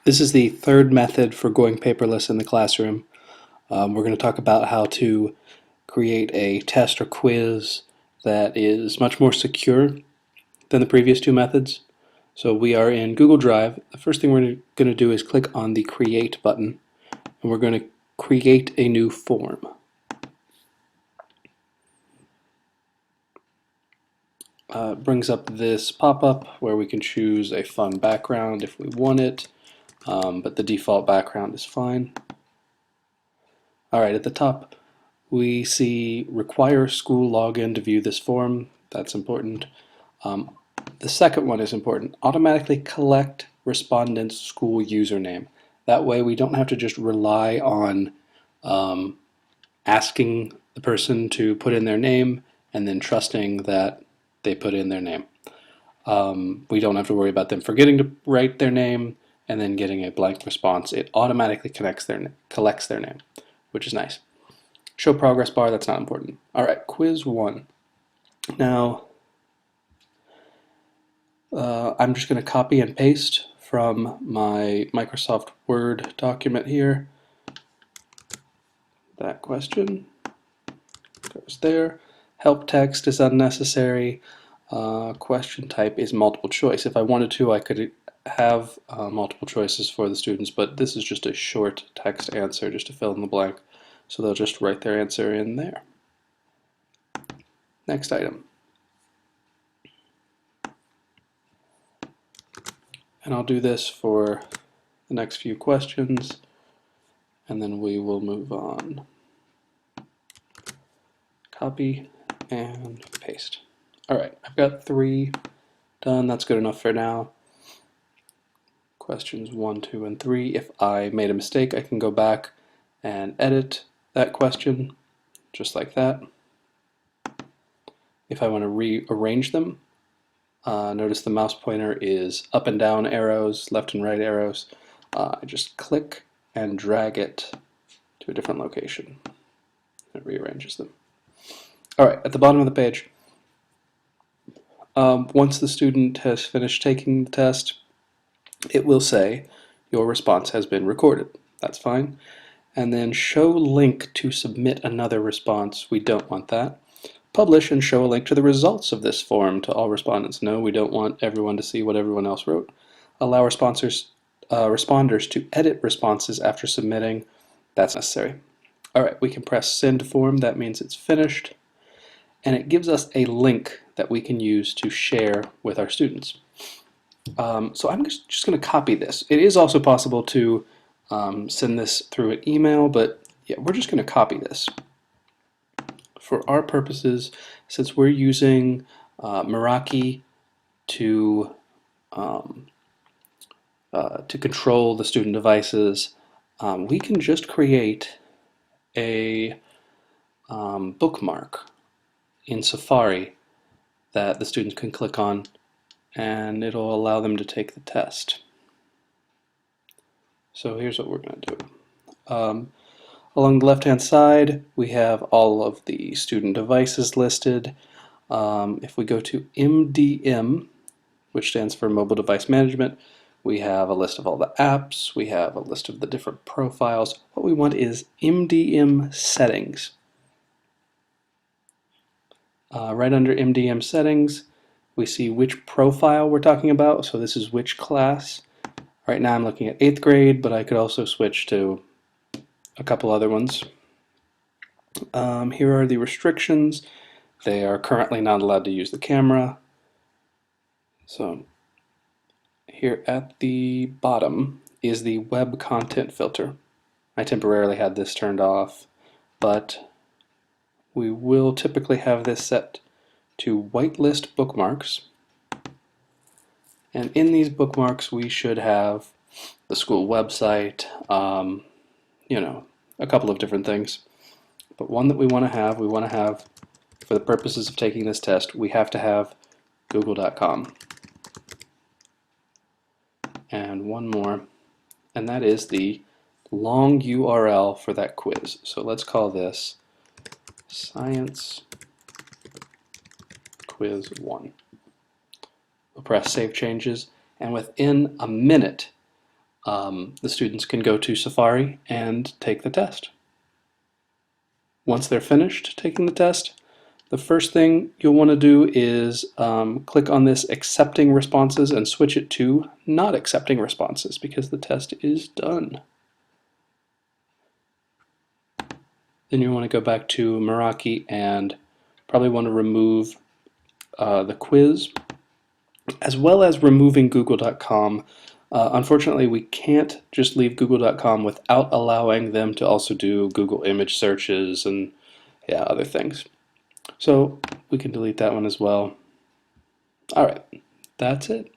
This is the third method for going paperless in the classroom. We're going to talk about how to create a test or quiz that is much more secure than the previous two methods. So we are in Google Drive. The first thing we're going to do is click on the Create button, and we're going to create a new form. It brings up this pop-up where we can choose a fun background if we want it, but the default background is fine. Alright, at the top we see require school login to view this form. That's important. The second one is important. Automatically collect respondent's school username. That way we don't have to just rely on asking the person to put in their name and then trusting that they put in their name. We don't have to worry about them forgetting to write their name and then getting a blank response. It automatically collects their name, which is nice. Show progress bar, that's not important. Alright, quiz 1. Now, I'm just going to copy and paste from my Microsoft Word document here. That question goes there. Help text is unnecessary. Question type is multiple choice. If I wanted to, I could have multiple choices for the students, but this is just a short text answer just to fill in the blank. So they'll just write their answer in there. Next item. And I'll do this for the next few questions, and then we will move on. Copy and paste. Alright, I've got 3 done. That's good enough for now. Questions 1, 2, and 3. If I made a mistake, I can go back and edit that question, just like that. If I want to rearrange them, notice the mouse pointer is up and down arrows, left and right arrows. I just click and drag it to a different location. It rearranges them. Alright, at the bottom of the page, once the student has finished taking the test, it will say your response has been recorded. That's fine. And then show link to submit another response. We don't want that. Publish and show a link to the results of this form to all respondents. No, we don't want everyone to see what everyone else wrote. Allow responders to edit responses after submitting. That's necessary. Alright, we can press send form. That means it's finished. And it gives us a link that we can use to share with our students. So I'm just going to copy this. It is also possible to send this through an email, but yeah, we're just going to copy this. For our purposes, since we're using Meraki to control the student devices, we can just create a bookmark in Safari that the students can click on, and it'll allow them to take the test. So here's what we're going to do. Along the left-hand side, we have all of the student devices listed. If we go to MDM, which stands for Mobile Device Management, we have a list of all the apps, we have a list of the different profiles. What we want is Mdm Settings. Right under Mdm Settings, we see which profile we're talking about, so this is which class. Right now I'm looking at 8th grade, but I could also switch to a couple other ones. Here are the restrictions. They are currently not allowed to use the camera. So here at the bottom is the web content filter. I temporarily had this turned off, but we will typically have this set to whitelist bookmarks. And in these bookmarks we should have the school website, you know, a couple of different things. But one that we want to have, for the purposes of taking this test, we have to have google.com. And one more, and that is the long URL for that quiz. So let's call this Science Quiz 1. We'll press Save Changes, and within a minute the students can go to Safari and take the test. Once they're finished taking the test, the first thing you'll want to do is click on this accepting responses and switch it to not accepting responses because the test is done. Then you want to go back to Meraki and probably want to remove the quiz, as well as removing google.com. Unfortunately, we can't just leave google.com without allowing them to also do Google image searches and other things. So we can delete that one as well. All right, that's it.